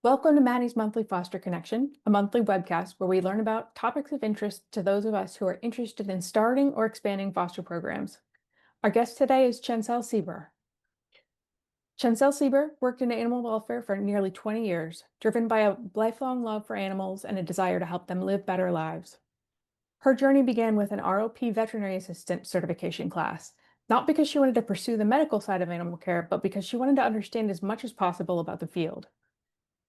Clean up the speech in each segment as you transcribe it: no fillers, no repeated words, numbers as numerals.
Welcome to Maddie's Monthly Foster Connection, a monthly webcast where we learn about topics of interest to those of us who are interested in starting or expanding foster programs. Our guest today is Chancel Siebuhr. Chancel Siebuhr worked in animal welfare for nearly 20 years, driven by a lifelong love for animals and a desire to help them live better lives. Her journey began with an ROP veterinary assistant certification class, not because she wanted to pursue the medical side of animal care, but because she wanted to understand as much as possible about the field.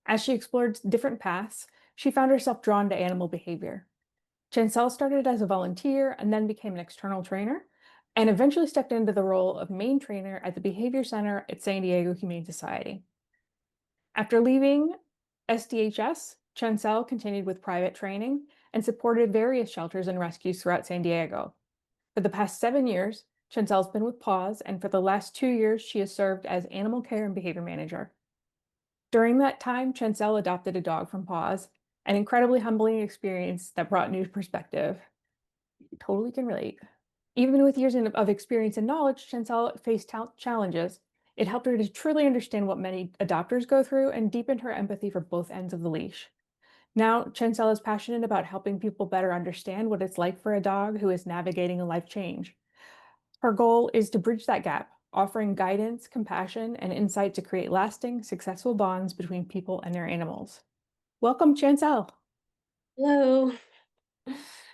As she explored different paths, she found herself drawn to animal behavior. Chancel started as a volunteer and then became an external trainer, and eventually stepped into the role of main trainer at the Behavior Center at San Diego Humane Society. After leaving SDHS, Chancel continued with private training and supported various shelters and rescues throughout San Diego. For the past 7 years, Chancel's been with PAWS, and for the last 2 years, she has served as animal care and behavior manager. During that time, Chancel adopted a dog from PAWS, an incredibly humbling experience that brought new perspective. Totally can relate. Even with years of experience and knowledge, Chancel faced challenges. It helped her to truly understand what many adopters go through and deepened her empathy for both ends of the leash. Now, Chancel is passionate about helping people better understand what it's like for a dog who is navigating a life change. Her goal is to bridge that gap, offering guidance, compassion, and insight to create lasting, successful bonds between people and their animals. Welcome, Chancel. Hello.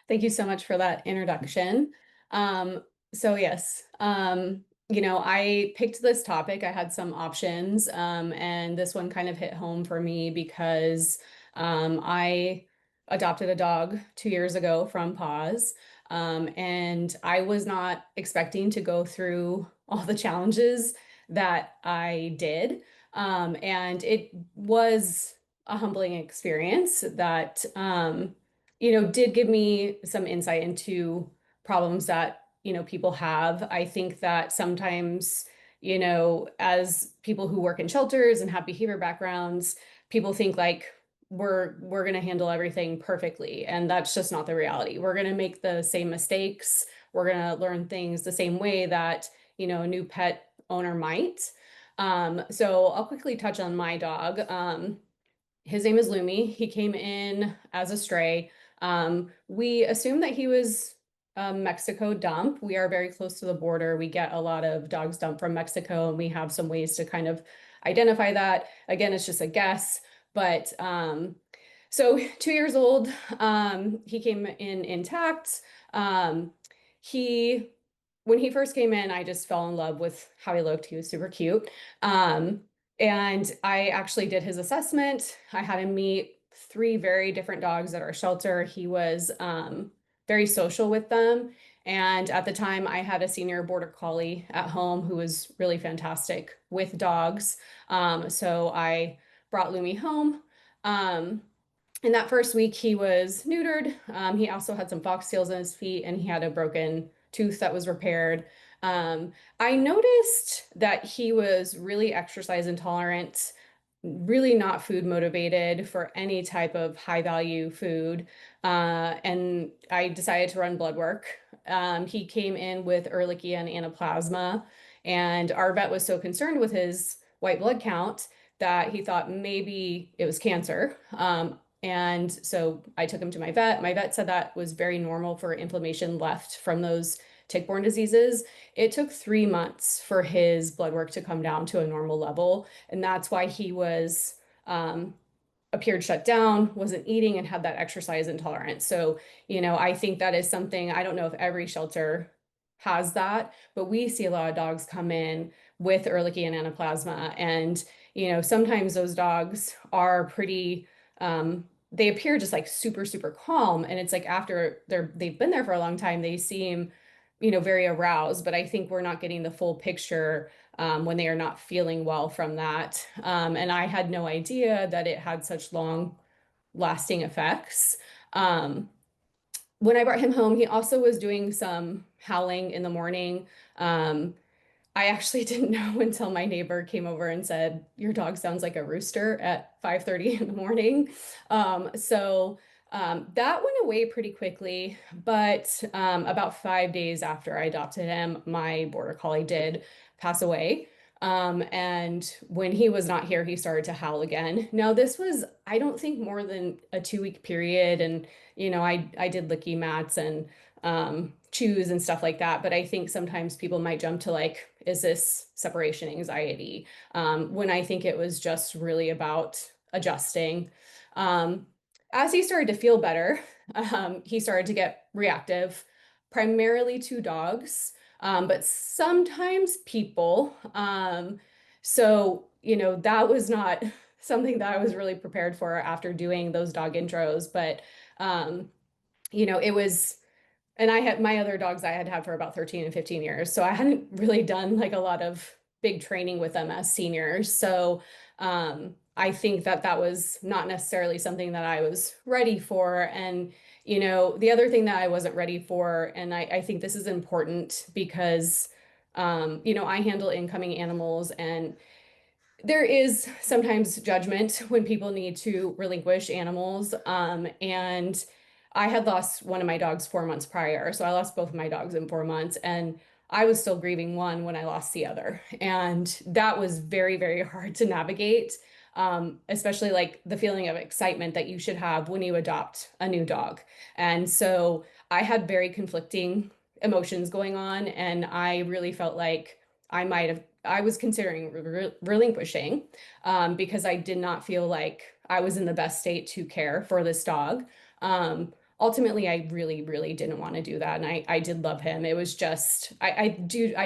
Thank you so much for that introduction. So yes, I picked this topic. I had some options, and this one kind of hit home for me because I adopted a dog 2 years ago from PAWS, and I was not expecting to go through all the challenges that I did. And it was a humbling experience that did give me some insight into problems that, people have. I think that sometimes, as people who work in shelters and have behavior backgrounds, people think like we're going to handle everything perfectly, and that's just not the reality. We're going to make the same mistakes. We're going to learn things the same way that, a new pet owner might. So I'll quickly touch on my dog. His name is Lumi. He came in as a stray. We assumed that he was a Mexico dump. We are very close to the border. We get a lot of dogs dumped from Mexico, and we have some ways to kind of identify that. Again, it's just a guess, but so 2 years old, he came in intact. He, when he first came in, I just fell in love with how he looked. He was super cute. Um, and I actually did his assessment. I had him meet three very different dogs at our shelter. He was very social with them. And at the time, I had a senior border collie at home who was really fantastic with dogs. So I brought Lumi home. Um, in that first week, he was neutered. He also had some foxtails in his feet, and he had a broken tooth that was repaired. I noticed that he was really exercise intolerant, really not food motivated for any type of high value food. And I decided to run blood work. He came in with Ehrlichia and anaplasma, and our vet was so concerned with his white blood count that he thought maybe it was cancer. And so I took him to my vet. My vet said that was very normal for inflammation left from those tick-borne diseases. It took 3 months for his blood work to come down to a normal level. And that's why he was appeared shut down, wasn't eating, and had that exercise intolerance. So, I think that is something, I don't know if every shelter has that, but we see a lot of dogs come in with Ehrlichia and anaplasma. And, sometimes those dogs are pretty they appear just like super, super calm. And it's like after they've been there for a long time, they seem, very aroused. But I think we're not getting the full picture when they are not feeling well from that. And I had no idea that it had such long lasting effects. Um, when I brought him home, he also was doing some howling in the morning. I actually didn't know until my neighbor came over and said, "Your dog sounds like a rooster at 5:30 in the morning." That went away pretty quickly, but about 5 days after I adopted him, my border collie did pass away. And when he was not here, he started to howl again. Now, this was, I don't think, more than a 2 week period. And, I did licky mats and chews and stuff like that. But I think sometimes people might jump to like, is this separation anxiety? When I think it was just really about adjusting. Um, as he started to feel better, he started to get reactive, primarily to dogs, but sometimes people. So, that was not something that I was really prepared for after doing those dog intros. But, it was, and I had my other dogs I had had for about 13 and 15 years. So I hadn't really done like a lot of big training with them as seniors. So I think that that was not necessarily something that I was ready for. And, the other thing that I wasn't ready for, and I think this is important because, I handle incoming animals, and there is sometimes judgment when people need to relinquish animals. And I had lost one of my dogs 4 months prior. So I lost both of my dogs in 4 months. And I was still grieving one when I lost the other. And that was very, very hard to navigate, especially like the feeling of excitement that you should have when you adopt a new dog. And so I had very conflicting emotions going on. And I really felt like I was considering relinquishing, because I did not feel like I was in the best state to care for this dog. Ultimately, I really, really didn't want to do that. And I did love him. It was just, I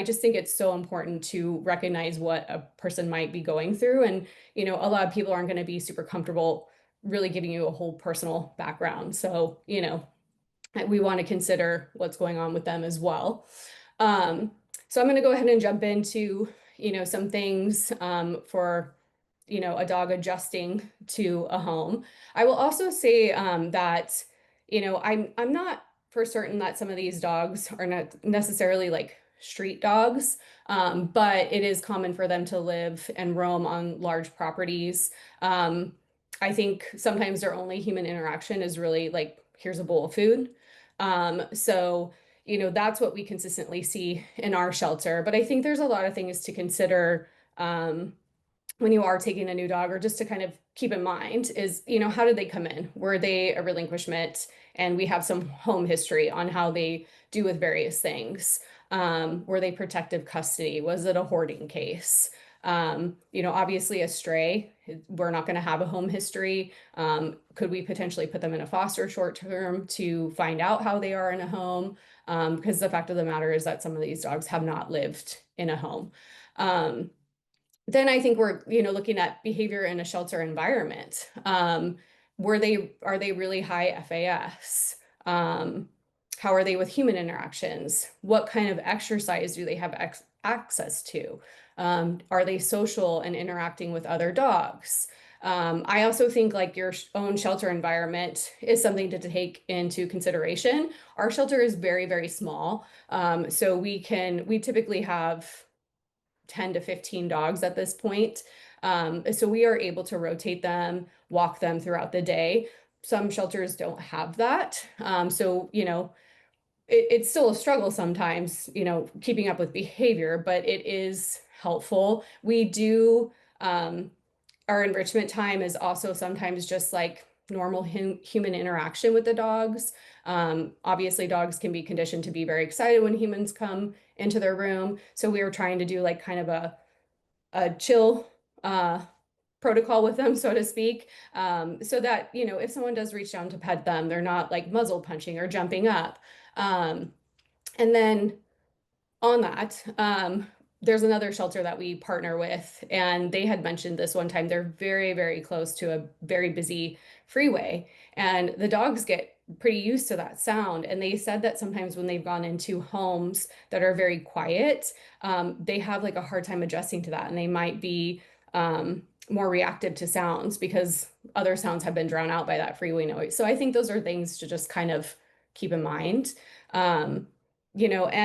just think it's so important to recognize what a person might be going through. And, a lot of people aren't going to be super comfortable really giving you a whole personal background. So, we want to consider what's going on with them as well. Um, so I'm going to go ahead and jump into, some things for, a dog adjusting to a home. I will also say that, I'm not for certain that some of these dogs are not necessarily like street dogs, but it is common for them to live and roam on large properties. I think sometimes their only human interaction is really like, here's a bowl of food. So that's what we consistently see in our shelter. But I think there's a lot of things to consider when you are taking a new dog, or just to kind of keep in mind is, how did they come in? Were they a relinquishment? And we have some home history on how they do with various things. Were they protective custody? Was it a hoarding case? Obviously a stray, we're not going to have a home history. Could we potentially put them in a foster short term to find out how they are in a home? Because the fact of the matter is that some of these dogs have not lived in a home. Then I think we're, looking at behavior in a shelter environment. Are they really high FAS? How are they with human interactions? What kind of exercise do they have access to? Are they social and interacting with other dogs? I also think like your own shelter environment is something to take into consideration. Our shelter is very, very small. So we typically have 10 to 15 dogs at this point. So we are able to rotate them, walk them throughout the day. Some shelters don't have that. So, it's still a struggle sometimes, keeping up with behavior, but it is helpful. We do, our enrichment time is also sometimes just like normal human interaction with the dogs. Obviously, dogs can be conditioned to be very excited when humans come into their room. So we were trying to do like kind of a chill protocol with them, so to speak, so that, if someone does reach down to pet them, they're not like muzzle punching or jumping up. And then on that, there's another shelter that we partner with, and they had mentioned this one time. They're very, very close to a very busy freeway, and the dogs get pretty used to that sound. And they said that sometimes when they've gone into homes that are very quiet, they have like a hard time adjusting to that, and they might be more reactive to sounds because other sounds have been drowned out by that freeway noise. So I think those are things to just kind of keep in mind. And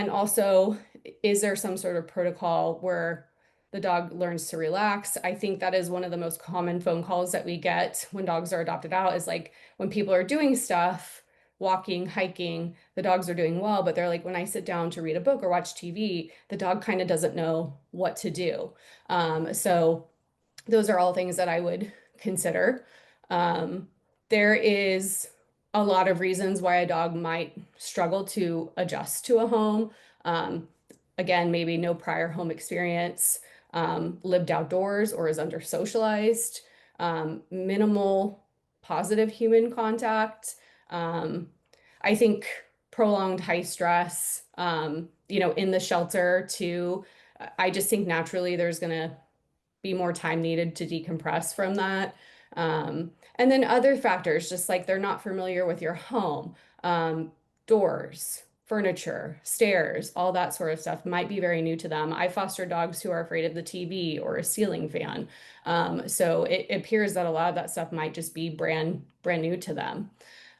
also, is there some sort of protocol where the dog learns to relax? I think that is one of the most common phone calls that we get when dogs are adopted out, is like when people are doing stuff, walking, hiking, the dogs are doing well, but they're like, when I sit down to read a book or watch TV, the dog kind of doesn't know what to do. So those are all things that I would consider. Um, there is a lot of reasons why a dog might struggle to adjust to a home. Um, Again, maybe no prior home experience, lived outdoors or is under socialized, minimal positive human contact. Um, I think prolonged high stress, in the shelter too. I just think naturally there's going to be more time needed to decompress from that. And then other factors, just like they're not familiar with your home, doors, furniture, stairs, all that sort of stuff might be very new to them. I foster dogs who are afraid of the TV or a ceiling fan. So it appears that a lot of that stuff might just be brand new to them.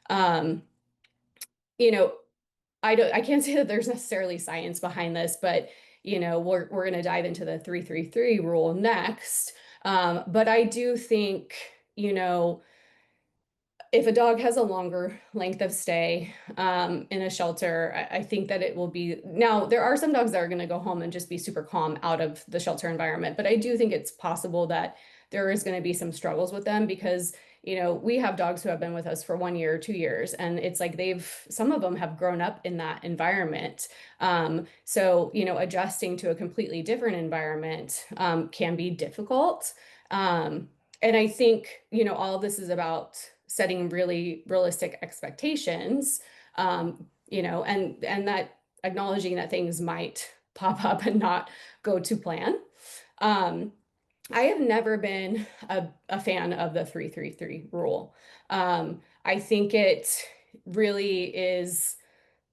Um, you know, I can't say that there's necessarily science behind this, but we're going to dive into the 333 rule next. But I do think, you know, if a dog has a longer length of stay in a shelter, I think that it will be. Now, there are some dogs that are going to go home and just be super calm out of the shelter environment, but I do think it's possible that there is going to be some struggles with them because, we have dogs who have been with us for 1 year, 2 years, and it's like some of them have grown up in that environment. So, adjusting to a completely different environment can be difficult. And I think, all of this is about setting really realistic expectations, and that acknowledging that things might pop up and not go to plan. Um, I have never been a fan of the 333 rule. I think it really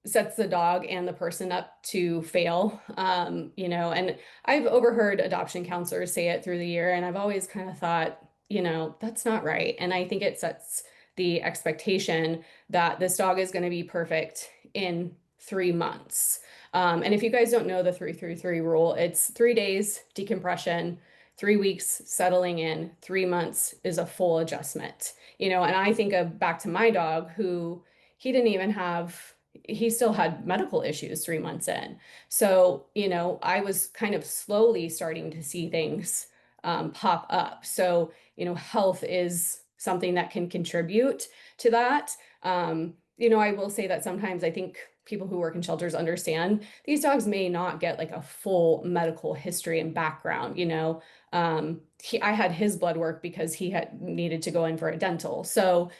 sets the dog and the person up to fail. And I've overheard adoption counselors say it through the year, and I've always kind of thought, that's not right. And I think it sets the expectation that this dog is going to be perfect in 3 months. And if you guys don't know the 333 rule, it's 3 days decompression, 3 weeks settling in, 3 months is a full adjustment. And I think of back to my dog who he didn't even have he still had medical issues 3 months in. So, I was kind of slowly starting to see things pop up. So, health is something that can contribute to that. I will say that sometimes I think people who work in shelters understand these dogs may not get like a full medical history and background. I had his blood work because he had needed to go in for a dental. So,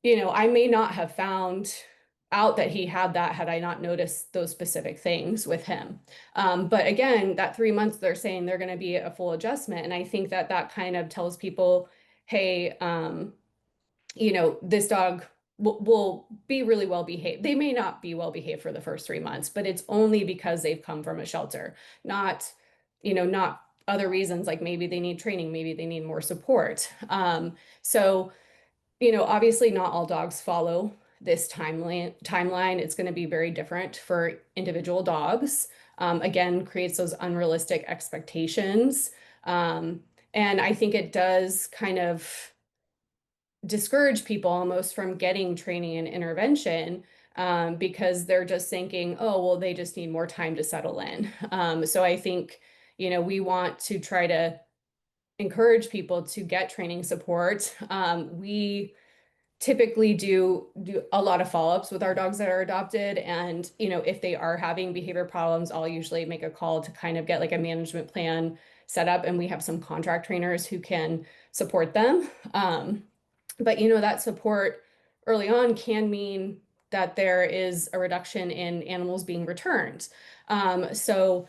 I may not have found out that he had that had I not noticed those specific things with him. But again, that 3 months, they're saying they're going to be a full adjustment. And I think that that kind of tells people, hey, this dog will be really well behaved. They may not be well behaved for the first 3 months, but it's only because they've come from a shelter, not other reasons like maybe they need training, maybe they need more support. So obviously not all dogs follow this timeline. It's going to be very different for individual dogs. Again, creates those unrealistic expectations. And I think it does kind of discourage people almost from getting training and intervention because they're just thinking, oh, well, they just need more time to settle in. So I think, we want to try to encourage people to get training support. We typically do a lot of follow-ups with our dogs that are adopted. And, if they are having behavior problems, I'll usually make a call to kind of get like a management plan set up. And we have some contract trainers who can support them. But, that support early on can mean that there is a reduction in animals being returned. So,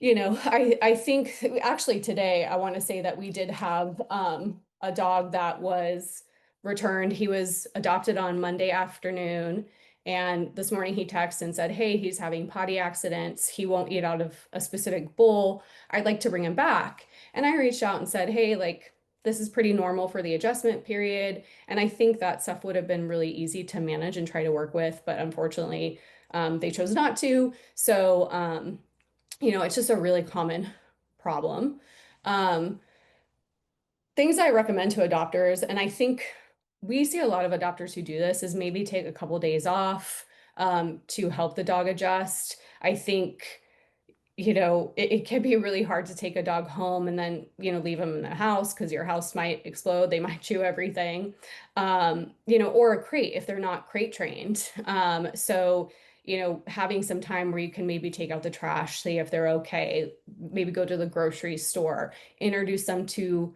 I think actually today I want to say that we did have a dog that was returned. He was adopted on Monday afternoon, and this morning he texted and said, "Hey, he's having potty accidents. He won't eat out of a specific bowl. I'd like to bring him back." And I reached out and said, "Hey, like this is pretty normal for the adjustment period." And I think that stuff would have been really easy to manage and try to work with, but unfortunately, they chose not to. So, it's just a really common problem. Um, Things I recommend to adopters, and I think we see a lot of adopters who do this is maybe take a couple days off to help the dog adjust. I think, it can be really hard to take a dog home and then, leave them in the house because your house might explode. They might chew everything, or a crate if they're not crate trained. So, having some time where you can maybe take out the trash, see if they're okay, maybe go to the grocery store, introduce them to,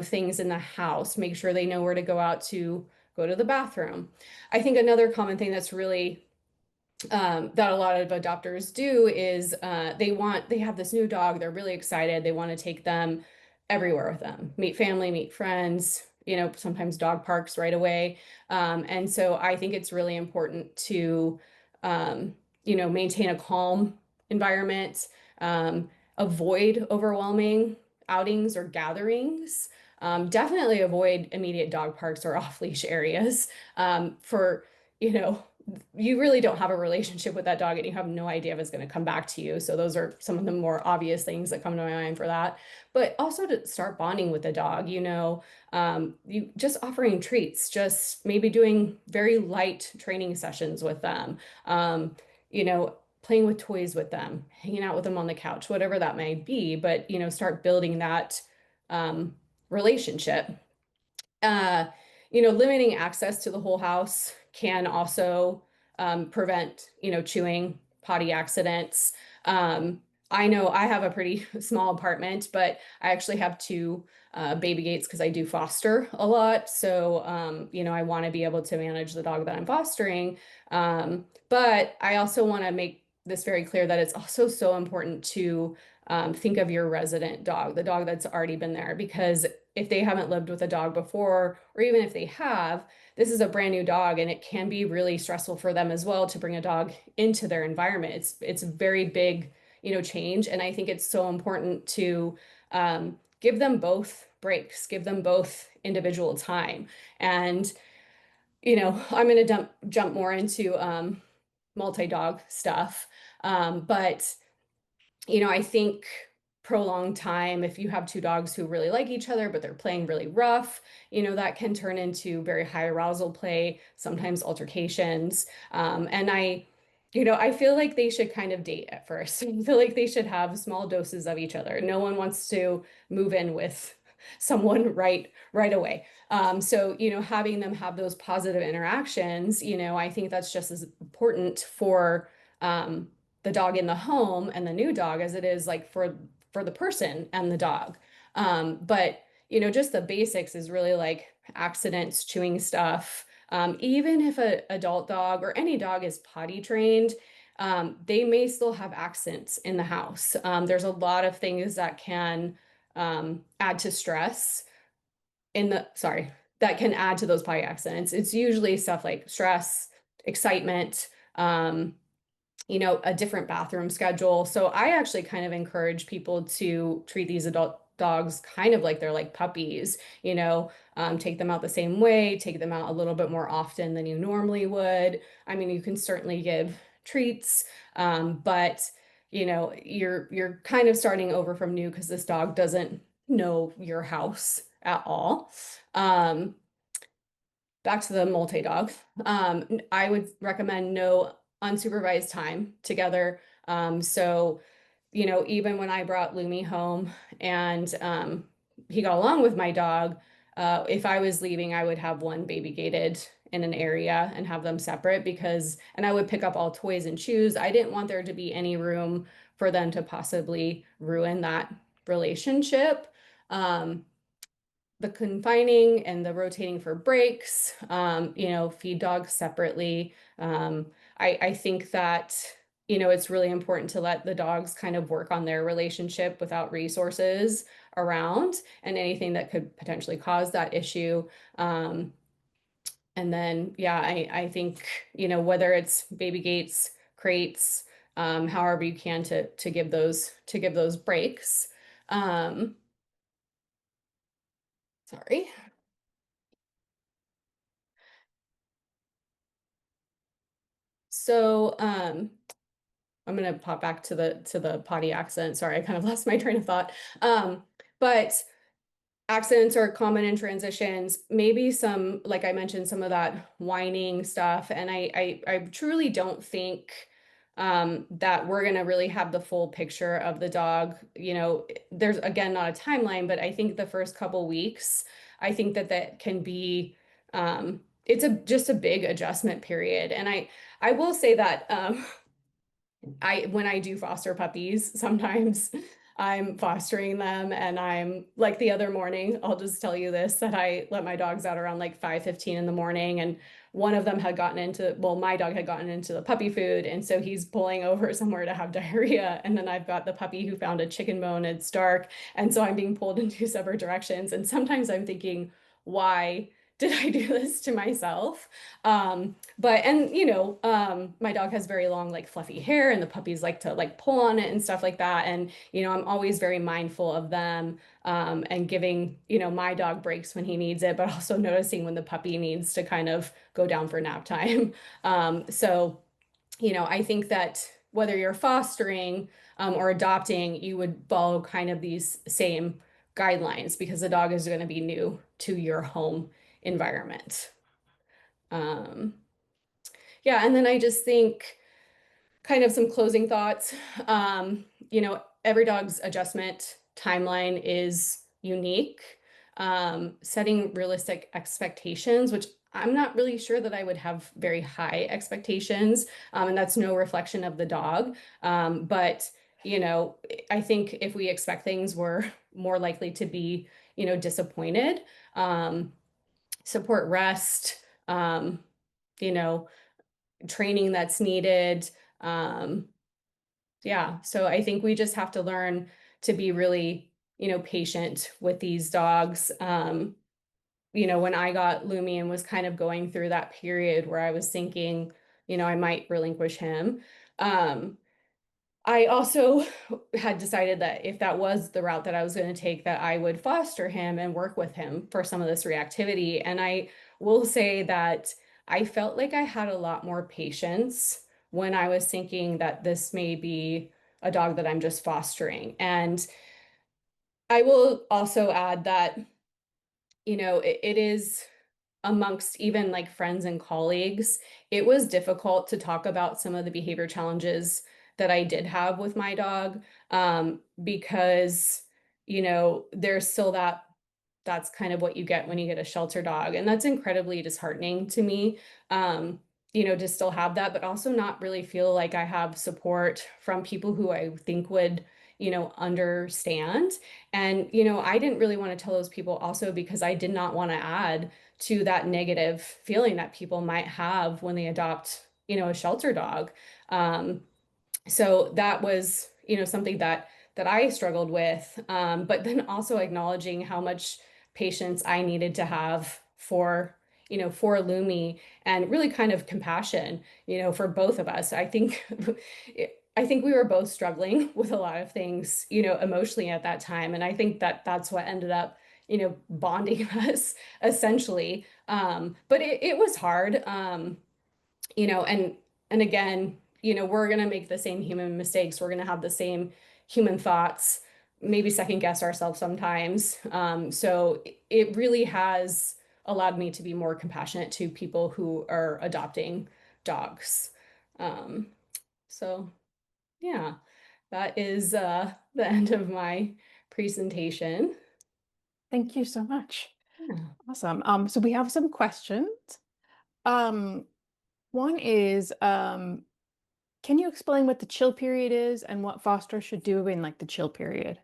things in the house, make sure they know where to go out to go to the bathroom. I think another common thing that's really that a lot of adopters do is they have this new dog, they're really excited, they want to take them everywhere with them, meet family, meet friends, sometimes dog parks right away. And so I think it's really important to maintain a calm environment, avoid overwhelming outings or gatherings. Definitely avoid immediate dog parks or off-leash areas for, you know, you really don't have a relationship with that dog and you have no idea if it's going to come back to you. So those are some of the more obvious things that come to my mind for that. But also to start bonding with the dog, you just offering treats, just maybe doing very light training sessions with them, playing with toys with them, hanging out with them on the couch, whatever that may be. But, start building that relationship. Uh, Limiting access to the whole house can also prevent, chewing, potty accidents. I know I have a pretty small apartment, but I actually have two baby gates because I do foster a lot. So, I want to be able to manage the dog that I'm fostering. But I also want to make this very clear that it's also so important to think of your resident dog, the dog that's already been there, because if they haven't lived with a dog before, or even if they have, this is a brand new dog and it can be really stressful for them as well to bring a dog into their environment. It's a very big, change. And I think it's so important to give them both breaks, give them both individual time. And, I'm going to jump more into multi-dog stuff. But I think prolonged time, if you have two dogs who really like each other, but they're playing really rough, that can turn into very high arousal play, sometimes altercations. I feel like they should kind of date at first. I feel like they should have small doses of each other. No one wants to move in with someone right away. So, having them have those positive interactions, I think that's just as important for the dog in the home and the new dog as it is like for the person and the dog. But just the basics is really like accidents, chewing stuff. Even if an adult dog or any dog is potty trained, they may still have accents in the house. There's a lot of things that can add to stress that can add to those potty accidents. It's usually stuff like stress, excitement, a different bathroom schedule. So I actually kind of encourage people to treat these adult dogs kind of like they're like puppies, take them out the same way, take them out a little bit more often than you normally would. I mean, you can certainly give treats, but you're kind of starting over from new because this dog doesn't know your house at all. Back to the multi-dog. I would recommend no unsupervised time together. So, even when I brought Lumi home and he got along with my dog, if I was leaving, I would have one baby gated in an area and have them separate and I would pick up all toys and shoes. I didn't want there to be any room for them to possibly ruin that relationship. The confining and the rotating for breaks, feed dogs separately. I think that, it's really important to let the dogs kind of work on their relationship without resources around and anything that could potentially cause that issue. And then, yeah, I think, whether it's baby gates, crates, however you can to give those breaks. Sorry. So, I'm gonna pop back to the potty accident. Sorry, I kind of lost my train of thought. But accidents are common in transitions, maybe some, like I mentioned, some of that whining stuff. And I truly don't think that we're going to really have the full picture of the dog. There's again not a timeline, but I think the first couple weeks, I think that that can be, it's a just a big adjustment period. And I will say that when I do foster puppies, sometimes I'm fostering them and I'm like the other morning, I'll just tell you this, that I let my dogs out around like 5:15 in the morning, and one of them had gotten into, well, my dog had gotten into the puppy food, and so he's pulling over somewhere to have diarrhea. And then I've got the puppy who found a chicken bone, it's dark, and so I'm being pulled in two separate directions. And sometimes I'm thinking, why did I do this to myself? My dog has very long, like fluffy hair, and the puppies like to like pull on it and stuff like that. And, I'm always very mindful of them, and giving, my dog breaks when he needs it, but also noticing when the puppy needs to kind of go down for nap time. I think that whether you're fostering, or adopting, you would follow kind of these same guidelines because the dog is going to be new to your home environment. Um, yeah, and then I just think kind of some closing thoughts. Every dog's adjustment timeline is unique. Setting realistic expectations, which I'm not really sure that I would have very high expectations, and that's no reflection of the dog. But I think if we expect things, we're more likely to be, disappointed. Support rest. You know, Training that's needed. Um, yeah, so I think we just have to learn to be really, patient with these dogs. When I got Lumi and was kind of going through that period where I was thinking, I might relinquish him. I also had decided that if that was the route that I was going to take, that I would foster him and work with him for some of this reactivity. And I will say that I felt like I had a lot more patience when I was thinking that this may be a dog that I'm just fostering. And I will also add that, it is amongst even like friends and colleagues, it was difficult to talk about some of the behavior challenges that I did have with my dog, because, there's still that's kind of what you get when you get a shelter dog. And that's incredibly disheartening to me, to still have that, but also not really feel like I have support from people who I think would, understand. And, I didn't really want to tell those people also because I did not want to add to that negative feeling that people might have when they adopt, a shelter dog. So that was, something that I struggled with. But then also acknowledging how much patience I needed to have for Lumi, and really kind of compassion, for both of us. I think we were both struggling with a lot of things, emotionally at that time. And I think that that's what ended up, bonding us essentially. But it was hard. And again, we're going to make the same human mistakes. We're going to have the same human thoughts, maybe second guess ourselves sometimes. So it really has allowed me to be more compassionate to people who are adopting dogs. Um, so yeah, that is the end of my presentation. Thank you so much. Yeah. Awesome. So we have some questions. Um, One is, can you explain what the chill period is and what fosters should do in like the chill period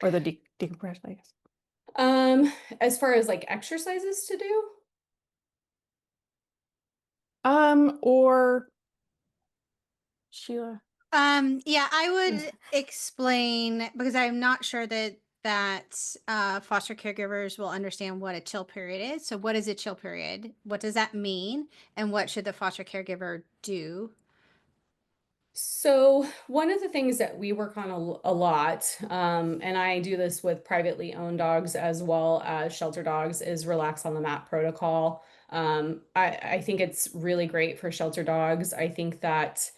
or the decompress, I guess. Um, as far as like exercises to do. Or Sheila. Yeah, I would explain because I'm not sure that foster caregivers will understand what a chill period is. So what is a chill period? What does that mean? And what should the foster caregiver do? So one of the things that we work on a lot, and I do this with privately owned dogs as well as shelter dogs, is relax on the mat protocol. I think it's really great for shelter dogs. I think that,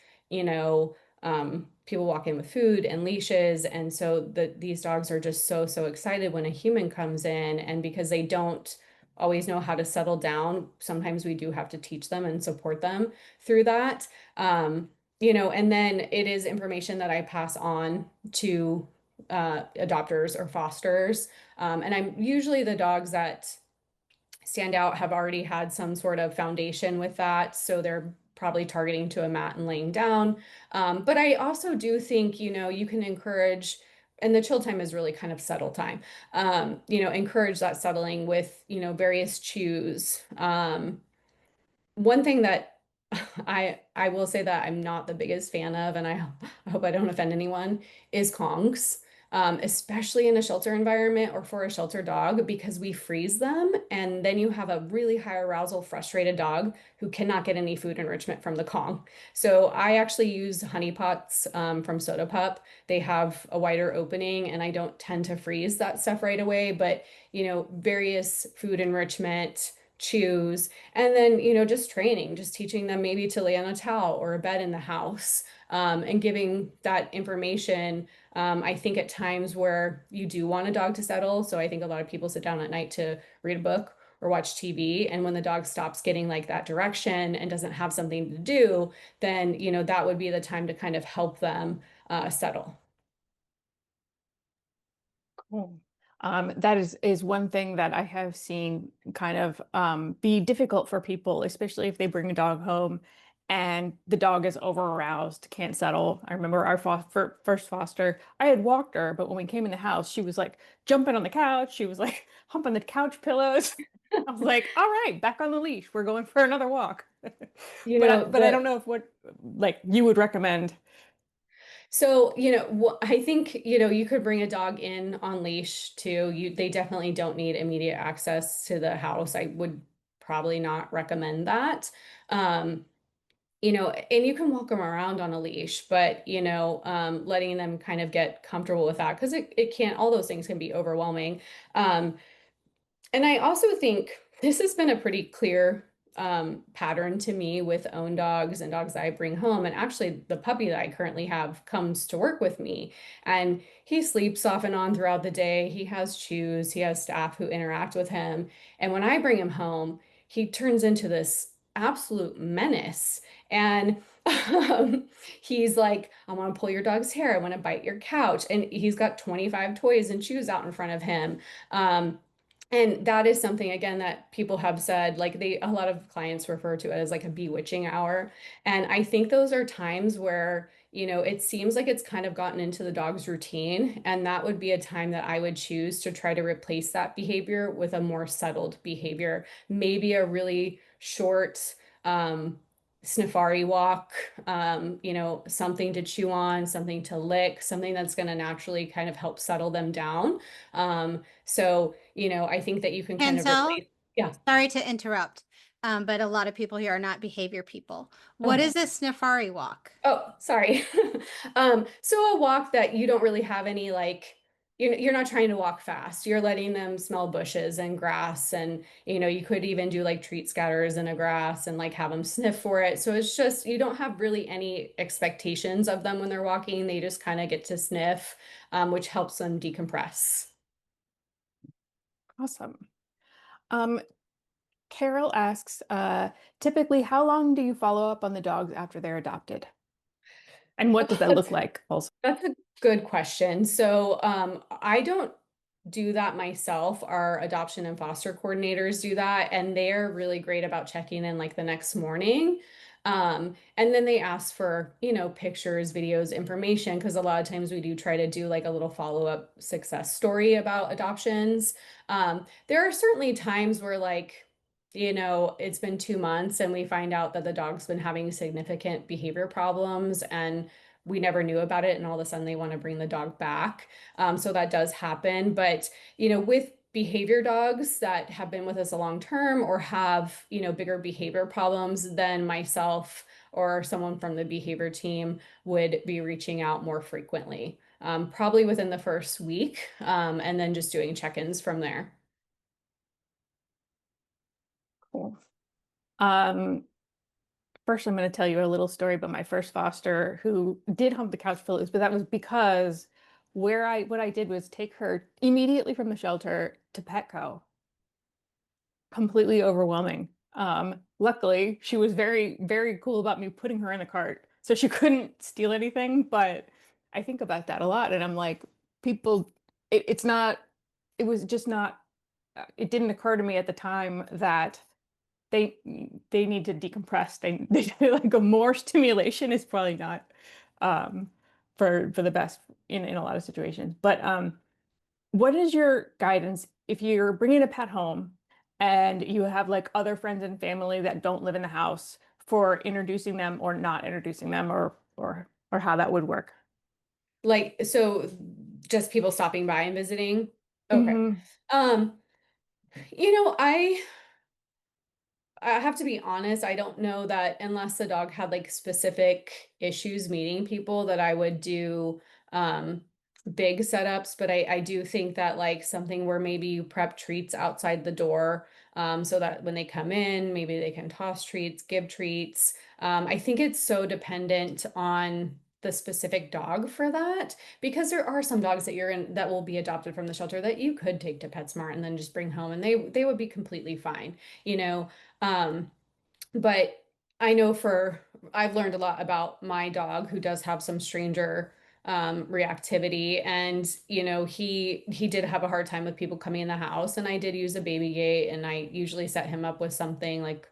people walk in with food and leashes. And so these dogs are just so, so excited when a human comes in. And because they don't always know how to settle down, sometimes we do have to teach them and support them through that. And then it is information that I pass on to adopters or fosters. And I'm usually the dogs that stand out have already had some sort of foundation with that. So they're probably targeting to a mat and laying down. But I also do think, you can encourage, and the chill time is really kind of settle time, encourage that settling with, various chews. One thing that I will say that I'm not the biggest fan of, and I hope I don't offend anyone, is Kongs, especially in a shelter environment or for a shelter dog, because we freeze them, and then you have a really high arousal, frustrated dog who cannot get any food enrichment from the Kong. So I actually use honey pots from Soda Pup. They have a wider opening, and I don't tend to freeze that stuff right away, but various food enrichment, chews, and then, just training, just teaching them maybe to lay on a towel or a bed in the house, and giving that information. I think at times where you do want a dog to settle, so I think a lot of people sit down at night to read a book or watch TV. And when the dog stops getting like that direction and doesn't have something to do, then, that would be the time to kind of help them settle. Cool. That is one thing that I have seen kind of be difficult for people, especially if they bring a dog home and the dog is over aroused, can't settle. I remember our first foster, I had walked her, but when we came in the house, she was like jumping on the couch. She was like humping the couch pillows. I was like, all right, back on the leash. We're going for another walk. But I don't know if what like you would recommend. So, I think, you could bring a dog in on leash too. They definitely don't need immediate access to the house. I would probably not recommend that. Um, and you can walk them around on a leash, but, letting them kind of get comfortable with that, because it can't, all those things can be overwhelming. Um, and I also think this has been a pretty clear pattern to me with own dogs and dogs that I bring home. And actually, the puppy that I currently have comes to work with me, and he sleeps off and on throughout the day. He has chews, he has staff who interact with him. And when I bring him home, he turns into this absolute menace. And he's like, I want to pull your dog's hair, I want to bite your couch. And he's got 25 toys and chews out in front of him. And that is something, again, that people have said, like a lot of clients refer to it as like a bewitching hour. And I think those are times where, it seems like it's kind of gotten into the dog's routine. And that would be a time that I would choose to try to replace that behavior with a more settled behavior, maybe a really short, sniffari walk, something to chew on, something to lick, something that's going to naturally kind of help settle them down. So, I think that you can kind of Chancel, replace, yeah. sorry to interrupt, but a lot of people here are not behavior people. What Oh, is a sniffari walk? oh, sorry. So a walk that you don't really have any like, you're not trying to walk fast. You're letting them smell bushes and grass, and you could even do like treat scatters in a grass and like have them sniff for it. So it's just you don't have really any expectations of them when they're walking. They just kind of get to sniff, which helps them decompress. Awesome. Carol asks, typically, how long do you follow up on the dogs after they're adopted? And what does that look like also? That's a good question. So I don't do that myself. Our adoption and foster coordinators do that, and they're really great about checking in like the next morning. And then they ask for, pictures, videos, information, because a lot of times we do try to do like a little follow-up success story about adoptions. There are certainly times where like, it's been 2 months and we find out that the dog's been having significant behavior problems, and we never knew about it, and all of a sudden they want to bring the dog back. So that does happen. But, with behavior dogs that have been with us a long term or have, bigger behavior problems, then myself or someone from the behavior team would be reaching out more frequently, probably within the first week, and then just doing check-ins from there. Cool. Um, First, I'm going to tell you a little story about my first foster who did hump the couch pillows, but that was because what I did was take her immediately from the shelter to Petco. Completely overwhelming. Luckily, she was very, very cool about me putting her in a cart, so she couldn't steal anything. But I think about that a lot, and I'm like, people, it's not, it was just not, it didn't occur to me at the time that they they need to decompress. They like a more stimulation is probably not um for the best in a lot of situations. But what is your guidance if you're bringing a pet home and you have like other friends and family that don't live in the house for introducing them or not introducing them or how that would work? Like, so just people stopping by and visiting. Okay. Hmm. Um, you know, I have to be honest, I don't know that unless the dog had like specific issues meeting people that I would do um big setups, but I do think that like something where maybe you prep treats outside the door so that when they come in, maybe they can toss treats, give treats. I think it's so dependent on the specific dog for that because there are some dogs that you're in that will be adopted from the shelter that you could take to PetSmart and then just bring home and they would be completely fine, you know. Um, but I know I've learned a lot about my dog who does have some stranger reactivity and you know he did have a hard time with people coming in the house and I did use a baby gate and I usually set him up with something like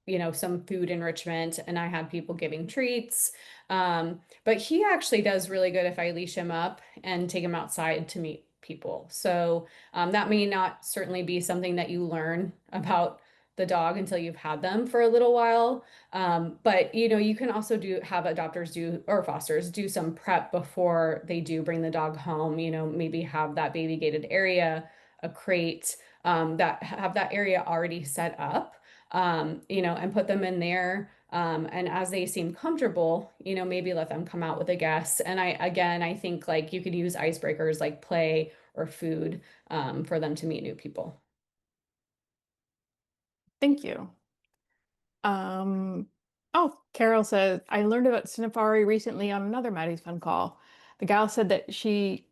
you know, some food enrichment and I had people giving treats. But he actually does really good if I leash him up and take him outside to meet people. So that may not certainly be something that you learn about the dog until you've had them for a little while. But you know, you can also do have adopters do or fosters do some prep before they do bring the dog home, you know, maybe have that baby gated area, a crate, that have that area already set up you know, and put them in there. And as they seem comfortable, you know, maybe let them come out with a guest. And again, I think like you could use icebreakers like play or food for them to meet new people. Thank you. Um, oh, Carol says, I learned about Safari recently on another Maddie's Fun call. The gal said that she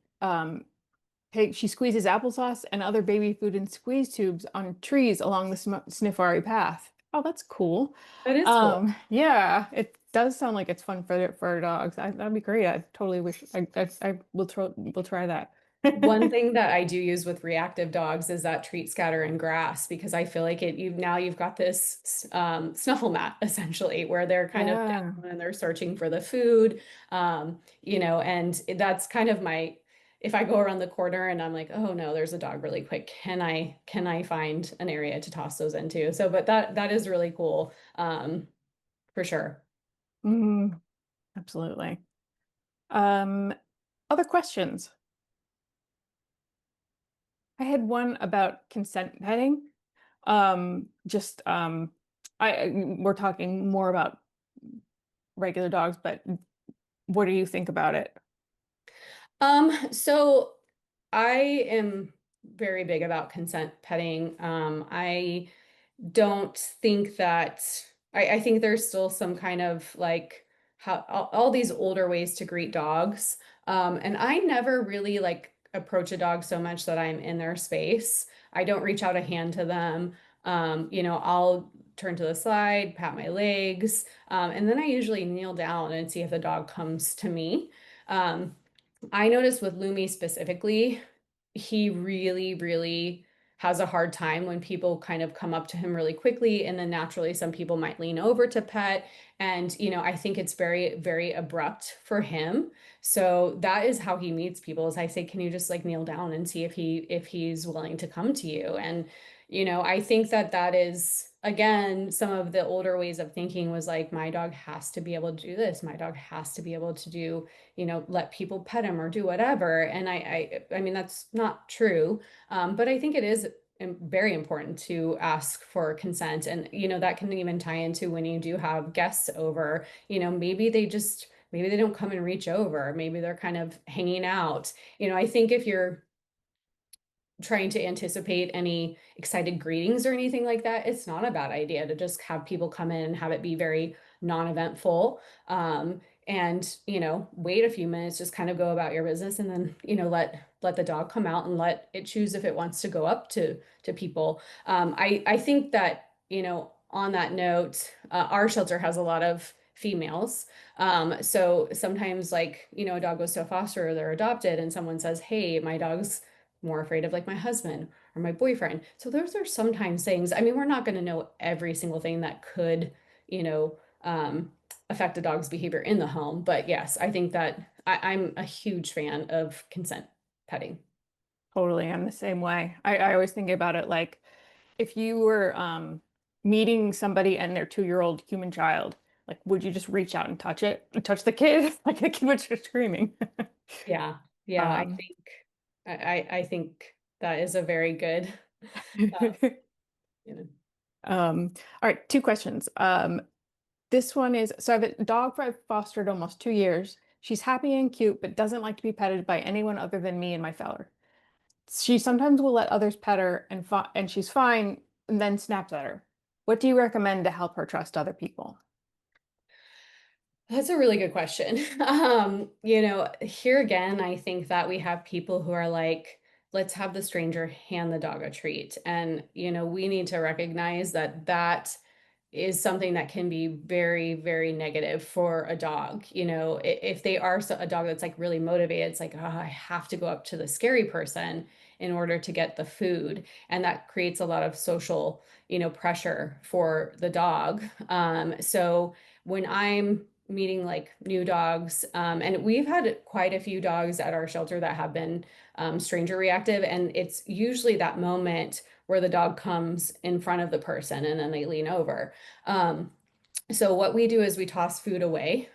squeezes applesauce and other baby food in squeeze tubes on trees along the Safari path. Oh, that's cool. That is cool. Yeah, it does sound like it's fun for dogs. That'd be great. I totally wish I will try that. One thing that I do use with reactive dogs is that treat scatter and grass because I feel like you've got this snuffle mat essentially where they're kind of Yeah. down and they're searching for the food, you know, and that's kind of my if I go around the corner and I'm like, oh no, there's a dog really quick. Can I find an area to toss those into? So, but that is really cool, for sure. Mhm. Absolutely. Um, Other questions? I had one about consent petting. Just we're talking more about regular dogs, but what do you think about it? So I am very big about consent petting. I don't think that I think there's still some kind of like how all these older ways to greet dogs. And I never really like approach a dog so much that I'm in their space. I don't reach out a hand to them. You know, I'll turn to the side, pat my legs, and then I usually kneel down and see if the dog comes to me. Um, I noticed with Lumi specifically, he really, really has a hard time when people kind of come up to him really quickly. And then naturally, some people might lean over to pet. And, you know, I think it's very, very abrupt for him. So that is how he meets people is I say, can you just like kneel down and see if he's willing to come to you? And, you know, I think that that is, again, some of the older ways of thinking was like, my dog has to be able to do this. My dog has to be able to do you know, let people pet him or do whatever. And I mean, that's not true. But I think it is very important to ask for consent. And, you know, that can even tie into when you do have guests over, you know, maybe they don't come and reach over. Maybe they're kind of hanging out. You know, I think if you're trying to anticipate any excited greetings or anything like that, it's not a bad idea to just have people come in and have it be very non-eventful. And wait a few minutes, just kind of go about your business, and then let the dog come out and let it choose if it wants to go up to people. I think that, on that note, our shelter has a lot of females. So sometimes, like, a dog goes to a foster or they're adopted, and someone says, hey, my dog's more afraid of like my husband or my boyfriend. So those are sometimes things. I mean, we're not going to know every single thing that could, affect a dog's behavior in the home. But yes, I think that I'm a huge fan of consent petting. Totally, I'm the same way. I always think about it like if you were meeting somebody and their 2-year-old human child, like would you just reach out and touch the kid? Like the kid was just screaming. Yeah. Yeah. Um, I think that is a very good, uh, you know, all right, 2 questions. This one is, so I have a dog I've fostered almost 2 years. She's happy and cute, but doesn't like to be petted by anyone other than me and my feller. She sometimes will let others pet her and she's fine, and then snaps at her. What do you recommend to help her trust other people? That's a really good question. Here again, I think that we have people who are like, let's have the stranger hand the dog a treat. And, we need to recognize that that is something that can be very, very negative for a dog. If they are a dog that's like really motivated, it's like, oh, I have to go up to the scary person in order to get the food. And that creates a lot of social, pressure for the dog. So when I'm meeting like new dogs, and we've had quite a few dogs at our shelter that have been stranger reactive, and it's usually that moment where the dog comes in front of the person and then they lean over. So what we do is we toss food away.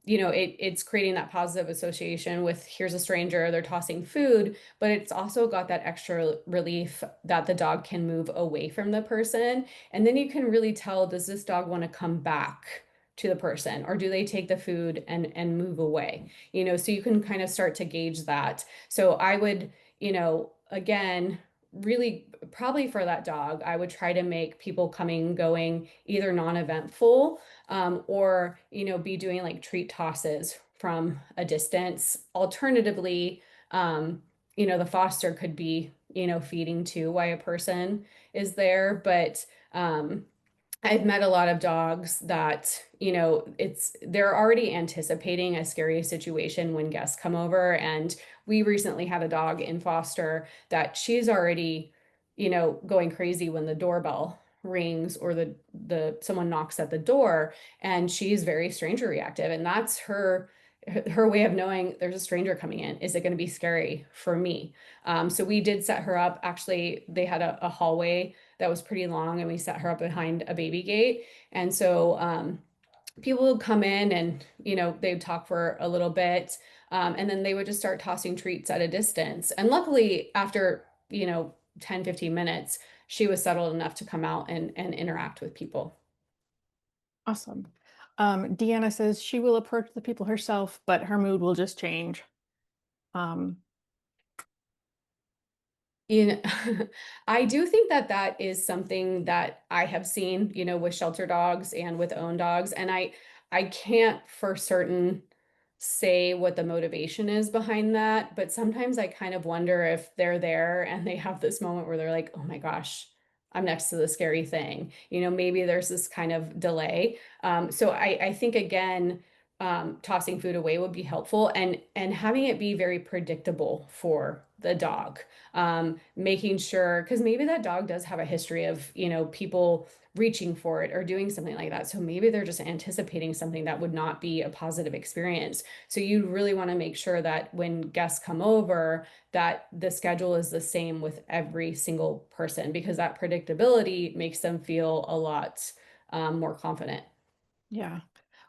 It's creating that positive association with here's a stranger, they're tossing food, but it's also got that extra relief that the dog can move away from the person. And then you can really tell, does this dog want to come back to the person, or do they take the food and move away? So you can kind of start to gauge that. So I would, again, really probably for that dog, I would try to make people coming going either non-eventful, or be doing like treat tosses from a distance. Alternatively, the foster could be feeding too while a person is there. But I've met a lot of dogs that, they're already anticipating a scary situation when guests come over. And we recently had a dog in foster that she's already, going crazy when the doorbell rings or the someone knocks at the door, and she's very stranger reactive. And that's her way of knowing there's a stranger coming in. Is it going to be scary for me? So we did set her up. Actually, they had a hallway that was pretty long, and we set her up behind a baby gate. And so people would come in and, they'd talk for a little bit, and then they would just start tossing treats at a distance. And luckily, after, 10, 15 minutes, she was settled enough to come out and interact with people. Awesome. Deanna says she will approach the people herself, but her mood will just change. Um, I do think that that is something that I have seen, with shelter dogs and with own dogs. And I can't for certain say what the motivation is behind that, but sometimes I kind of wonder if they're there and they have this moment where they're like, oh my gosh, I'm next to the scary thing. Maybe there's this kind of delay. So I think again, tossing food away would be helpful, and having it be very predictable for the dog. Making sure, because maybe that dog does have a history of, people reaching for it or doing something like that. So maybe they're just anticipating something that would not be a positive experience. So you really want to make sure that when guests come over, that the schedule is the same with every single person, because that predictability makes them feel a lot more confident. yeah.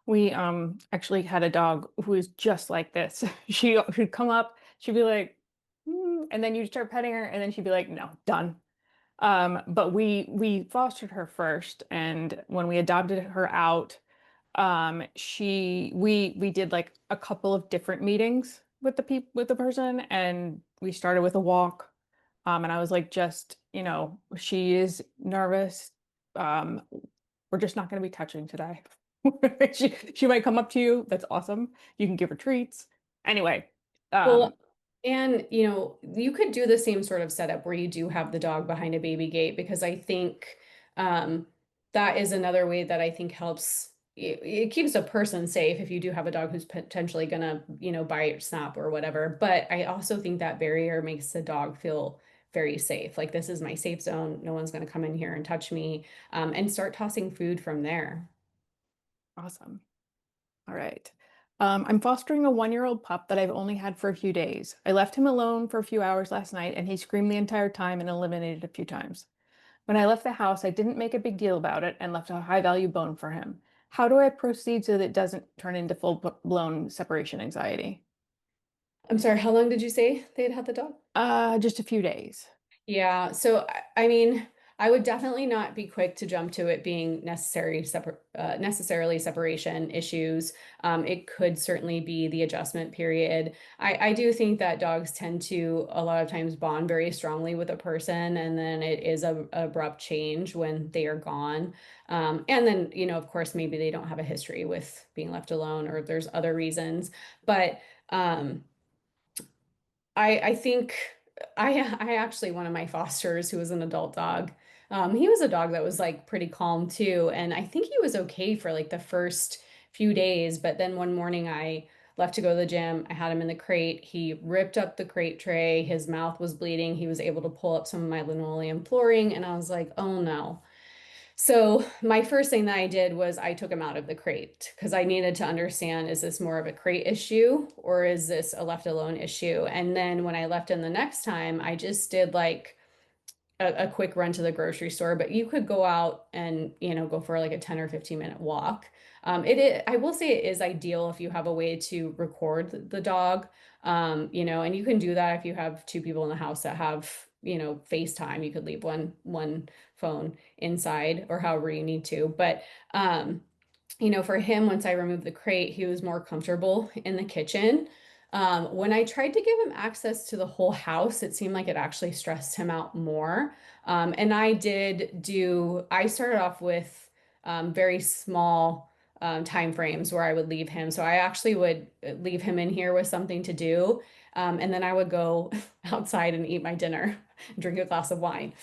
We actually had a dog who was just like this. She'd come up, she'd be like, "Hmm," and then you'd start petting her, and then she'd be like, no, done. But we fostered her first, and when we adopted her out, we did like a couple of different meetings with the person, and we started with a walk. And I was like, just, she is nervous. Um, we're just not going to be touching today. She might come up to you. That's awesome. You can give her treats. Anyway, Well, and you could do the same sort of setup where you do have the dog behind a baby gate, because I think um, that is another way that I think helps. It keeps a person safe if you do have a dog who's potentially gonna, bite or snap or whatever. But I also think that barrier makes the dog feel very safe. Like, this is my safe zone. No one's gonna come in here and touch me, and start tossing food from there. awesome. All right. I'm fostering a 1-year-old pup that I've only had for a few days. I left him alone for a few hours last night and he screamed the entire time and eliminated a few times. When I left the house, I didn't make a big deal about it and left a high-value bone for him. How do I proceed so that it doesn't turn into full-blown separation anxiety? I'm sorry, how long did you say they had the dog? Just a few days. Yeah, so I mean, I would definitely not be quick to jump to it being necessarily separation issues. It could certainly be the adjustment period. I do think that dogs tend to a lot of times bond very strongly with a person, and then it is a abrupt change when they are gone. And then, of course, maybe they don't have a history with being left alone, or there's other reasons. But I think I actually, one of my fosters, who was an adult dog, he was a dog that was like pretty calm too, and I think he was okay for like the first few days. But then one morning I left to go to the gym. I had him in the crate. He ripped up the crate tray. His mouth was bleeding. He was able to pull up some of my linoleum flooring, and I was like, oh no. So my first thing that I did was I took him out of the crate because I needed to understand, is this more of a crate issue or is this a left alone issue? And then when I left him the next time, I just did like a quick run to the grocery store, but you could go out and, go for like a 10 or 15-minute walk. I will say it is ideal if you have a way to record the dog, and you can do that if you have two people in the house that have, FaceTime. You could leave one phone inside or however you need to. But for him, once I removed the crate, he was more comfortable in the kitchen. When I tried to give him access to the whole house, it seemed like it actually stressed him out more. And I started off with very small time frames where I would leave him. So I actually would leave him in here with something to do. And then I would go outside and eat my dinner, drink a glass of wine.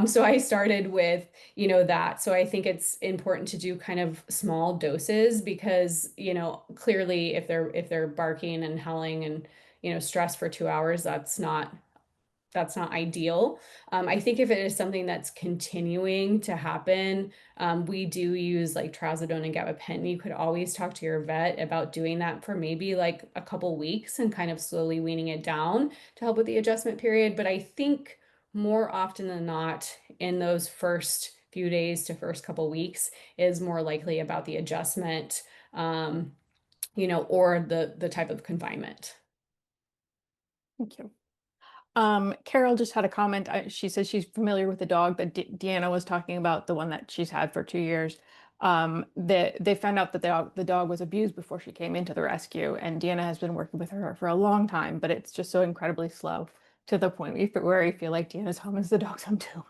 So I started with that. So I think it's important to do kind of small doses because, clearly if they're barking and howling and, stressed for 2 hours, that's not ideal. I think if it is something that's continuing to happen, we do use like trazodone and gabapentin. You could always talk to your vet about doing that for maybe like a couple weeks and kind of slowly weaning it down to help with the adjustment period. But I think more often than not, in those first few days to first couple weeks is more likely about the adjustment, or the type of confinement. Thank you. Carol just had a comment. She says she's familiar with the dog that Deanna was talking about, the one that she's had for 2 years. They found out that the dog was abused before she came into the rescue, and Deanna has been working with her for a long time, but it's just so incredibly slow to the point where you feel like Deanna's home is the dog's home too.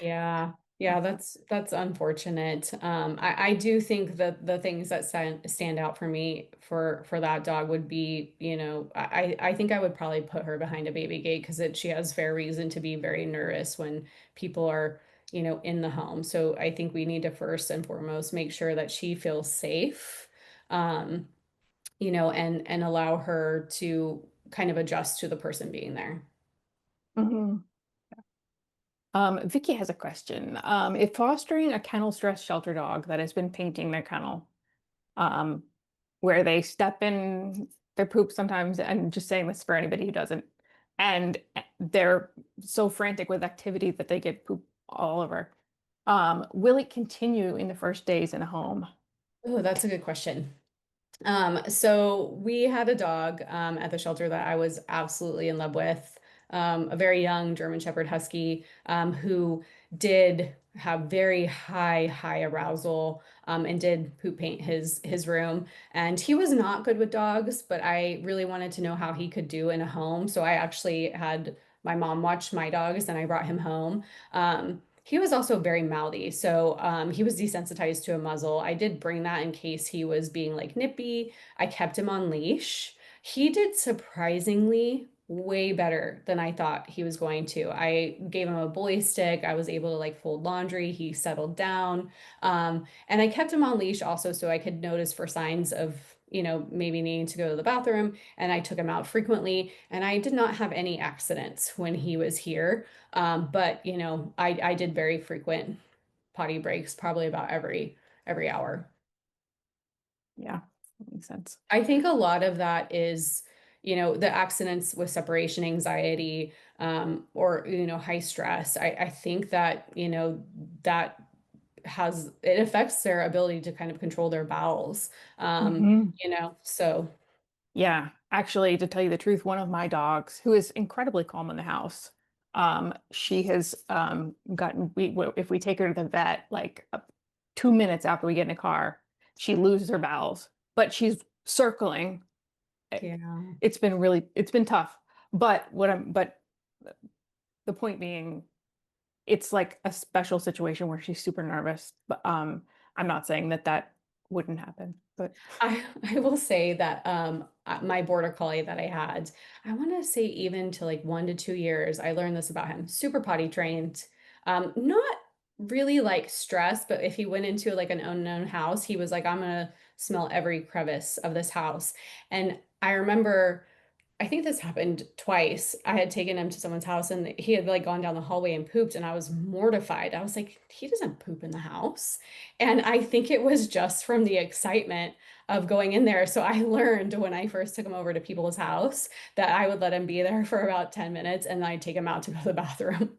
Yeah, yeah, that's unfortunate. I do think that the things that stand out for me for that dog would be, I think I would probably put her behind a baby gate because she has fair reason to be very nervous when people are, in the home. So I think we need to first and foremost make sure that she feels safe, um, and allow her to kind of adjust to the person being there. Mhm. Vicky has a question. If fostering a kennel stress shelter dog that has been painting their kennel, um, where they step in their poop sometimes, and just saying this for anybody who doesn't, and they're so frantic with activity that they get poop all over. Will it continue in the first days in a home? Oh, that's a good question. So we had a dog at the shelter that I was absolutely in love with, a very young German Shepherd Husky, who did have very high arousal. and did poop paint his room. And he was not good with dogs, but I really wanted to know how he could do in a home. So I actually had my mom watch my dogs and I brought him home. He was also very mouthy, so he was desensitized to a muzzle. I did bring that in case he was being like nippy. I kept him on leash. He did surprisingly way better than I thought he was going to. I gave him a bully stick. I was able to like fold laundry. He settled down. And I kept him on leash also so I could notice for signs of, maybe needing to go to the bathroom. And I took him out frequently. And I did not have any accidents when he was here. But I did very frequent potty breaks, probably about every hour. Yeah, that makes sense. I think a lot of that is, the accidents with separation anxiety, or, high stress. I think that, that it affects their ability to kind of control their bowels. Mhm. So Yeah, actually, to tell you the truth, one of my dogs, who is incredibly calm in the house, she has gotten if we take her to the vet, like 2 minutes after we get in a car, she loses her bowels, but she's circling. yeah. It's been tough. But the point being, it's like a special situation where she's super nervous. But I'm not saying that wouldn't happen, but I will say that my border collie that I had, I want to say even to like 1 to 2 years, I learned this about him. Super potty trained. Not really like stressed, but if he went into like an unknown house, he was like, I'm gonna smell every crevice of this house. And I remember, I think this happened twice. I had taken him to someone's house and he had like gone down the hallway and pooped, and I was mortified. I was like, he doesn't poop in the house. And I think it was just from the excitement of going in there. So I learned when I first took him over to people's house that I would let him be there for about 10 minutes and then I'd take him out to go to the bathroom.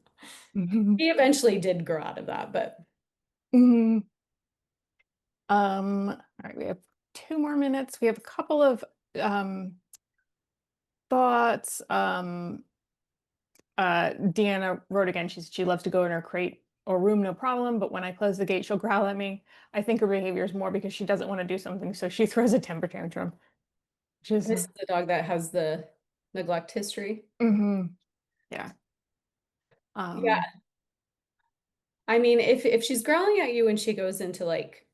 Mhm. He eventually did grow out of that, but Mhm. All right, we have 2 more minutes. We have a couple of um thoughts. Deanna wrote again. She loves to go in her crate or room, no problem, but when I close the gate, she'll growl at me. I think her behavior is more because she doesn't want to do something, so she throws a temper tantrum. Just this is the dog that has the neglect history. yeah. Yeah. Um, I mean, if she's growling at you when she goes into like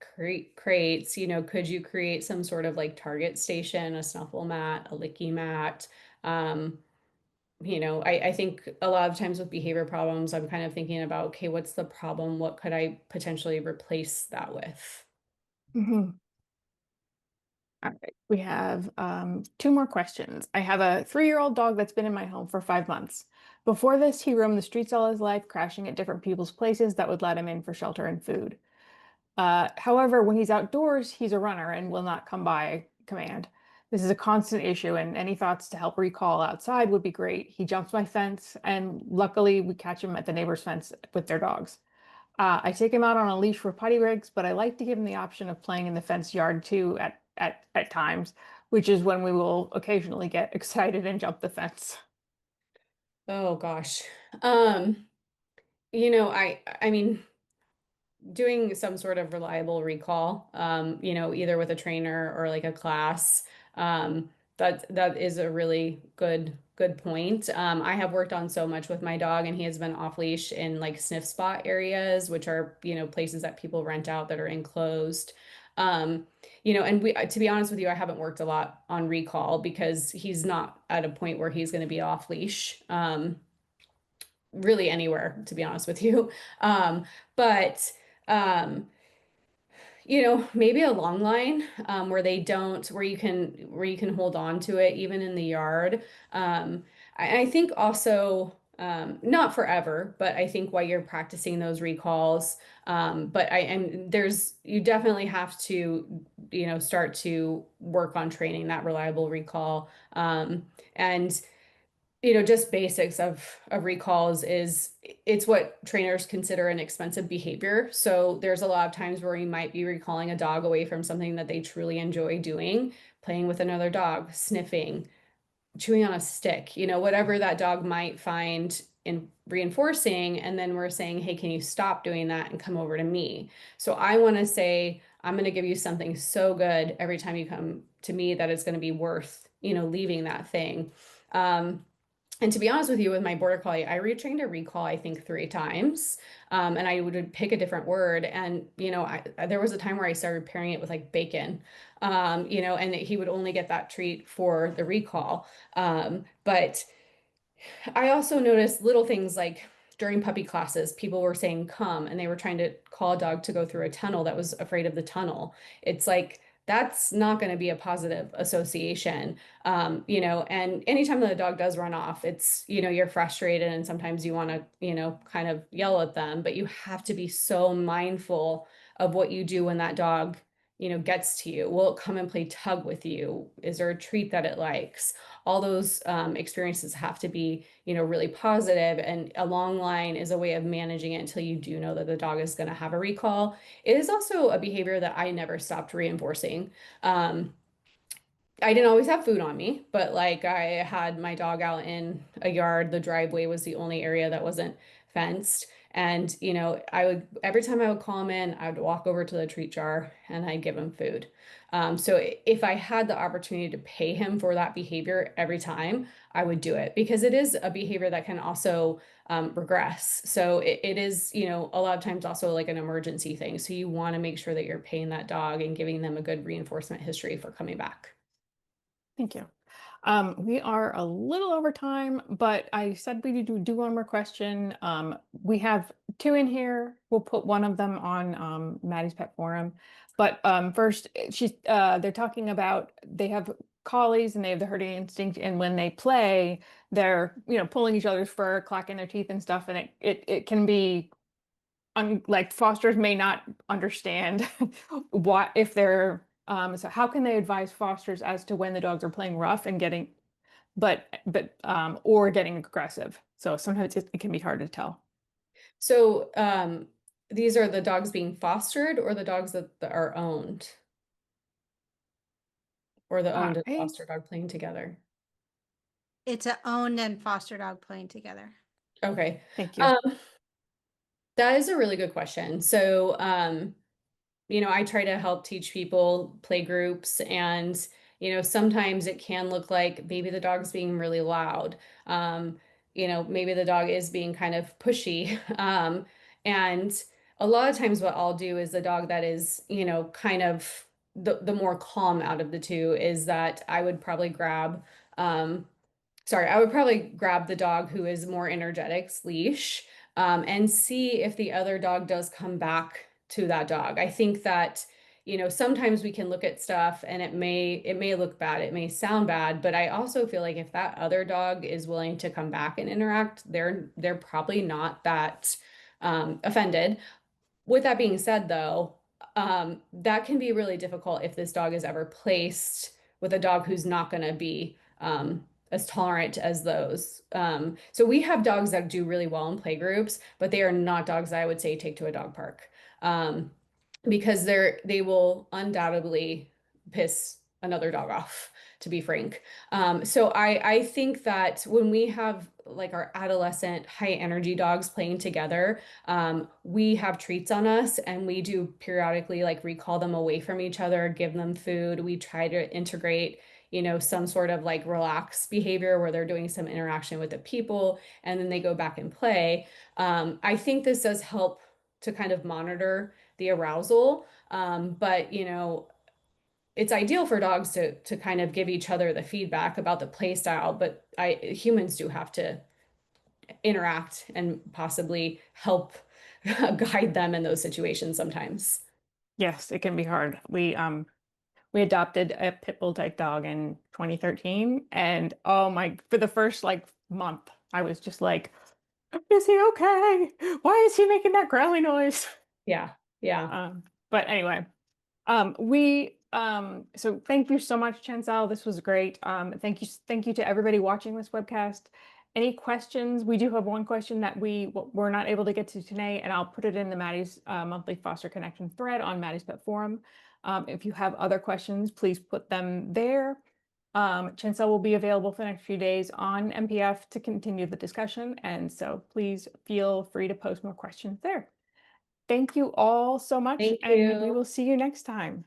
crates, could you create some sort of like target station, a snuffle mat, a licky mat? Um, I think a lot of times with behavior problems, I'm kind of thinking about, okay, what's the problem? What could I potentially replace that with? mhm. All right, we have two more questions. I have a 3-year-old dog that's been in my home for 5 months. Before this, he roamed the streets all his life, crashing at different people's places that would let him in for shelter and food. However, when he's outdoors, he's a runner and will not come by command. This is a constant issue, and any thoughts to help recall outside would be great. He jumps my fence, and luckily, we catch him at the neighbor's fence with their dogs. I take him out on a leash for potty breaks, but I like to give him the option of playing in the fence yard too at times, which is when we will occasionally get excited and jump the fence. Oh gosh. Um, I mean, doing some sort of reliable recall, either with a trainer or like a class, that is a really good point. I have worked on so much with my dog, and he has been off leash in like sniff spot areas, which are, places that people rent out that are enclosed. Um, and to be honest with you, I haven't worked a lot on recall because he's not at a point where he's going to be off leash. Really anywhere, to be honest with you. But um, maybe a long line, where you can hold on to it even in the yard. I think also, not forever, but I think while you're practicing those recalls, but you definitely have to, start to work on training that reliable recall. And just basics of recalls is it's what trainers consider an expensive behavior. So there's a lot of times where you might be recalling a dog away from something that they truly enjoy doing, playing with another dog, sniffing, chewing on a stick, whatever that dog might find in reinforcing. And then we're saying, hey, can you stop doing that and come over to me? So I want to say, I'm going to give you something so good every time you come to me that it's going to be worth, leaving that thing. And to be honest with you, with my border collie, I retrained a recall, I think 3 times. And I would pick a different word. And, there was a time where I started pairing it with like bacon, and he would only get that treat for the recall. But I also noticed little things like during puppy classes, people were saying come and they were trying to call a dog to go through a tunnel that was afraid of the tunnel. It's like, that's not going to be a positive association. And anytime that a dog does run off, it's, you're frustrated and sometimes you want to, kind of yell at them, but you have to be so mindful of what you do when that dog, gets to you. Will it come and play tug with you? Is there a treat that it likes? All those experiences have to be, really positive, and a long line is a way of managing it until you do know that the dog is going to have a recall. It is also a behavior that I never stopped reinforcing. I didn't always have food on me, but like I had my dog out in a yard. The driveway was the only area that wasn't fenced. And, I would, every time I would call him in, I would walk over to the treat jar and I'd give him food. So if I had the opportunity to pay him for that behavior every time, I would do it, because it is a behavior that can also regress. So it is, a lot of times also like an emergency thing. So you want to make sure that you're paying that dog and giving them a good reinforcement history for coming back. Thank you. We are a little over time, but I said we do one more question. We have 2 in here. We'll put one of them on Maddie's Pet Forum. But first, they're talking about they have collies and they have the herding instinct, and when they play, they're pulling each other's fur, clacking their teeth and stuff, and it can be like fosters may not understand what if they're so how can they advise fosters as to when the dogs are playing rough and getting or getting aggressive? So sometimes it can be hard to tell. So these are the dogs being fostered or the dogs that are owned? Or the owned and foster dog playing together? It's a owned and foster dog playing together. Okay. Thank you. That is a really good question. So I try to help teach people play groups, and sometimes it can look like maybe the dog's being really loud. Maybe the dog is being kind of pushy. And a lot of times what I'll do is the dog that is, kind of the more calm out of the two is that I would probably grab the dog who is more energetic's leash, and see if the other dog does come back to that dog. I think that, sometimes we can look at stuff and it may look bad, it may sound bad, but I also feel like if that other dog is willing to come back and interact, they're probably not that offended. With that being said, though, that can be really difficult if this dog is ever placed with a dog who's not going to be as tolerant as those. So we have dogs that do really well in play groups, but they are not dogs that I would say take to a dog park, because they will undoubtedly piss another dog off, to be frank. So I think that when we have like our adolescent high energy dogs playing together, we have treats on us and we do periodically like recall them away from each other, give them food. We try to integrate, some sort of like relaxed behavior where they're doing some interaction with the people and then they go back and play. I think this does help to kind of monitor the arousal. But it's ideal for dogs to kind of give each other the feedback about the play style, but humans do have to interact and possibly help guide them in those situations sometimes. Yes, it can be hard. We adopted a pit bull type dog in 2013, and oh my, for the first like month, I was just like, is he okay? Why is he making that growly noise? Yeah. Yeah. But anyway, so thank you so much, Chancel. This was great. Thank you to everybody watching this webcast. Any questions? We do have one question that we're not able to get to today, and I'll put it in the Maddie's monthly foster connection thread on Maddie's Pet Forum. If you have other questions, please put them there. Chancel will be available for the next few days on MPF to continue the discussion, and so please feel free to post more questions there. Thank you all so much, Thank and we you. will see you next time.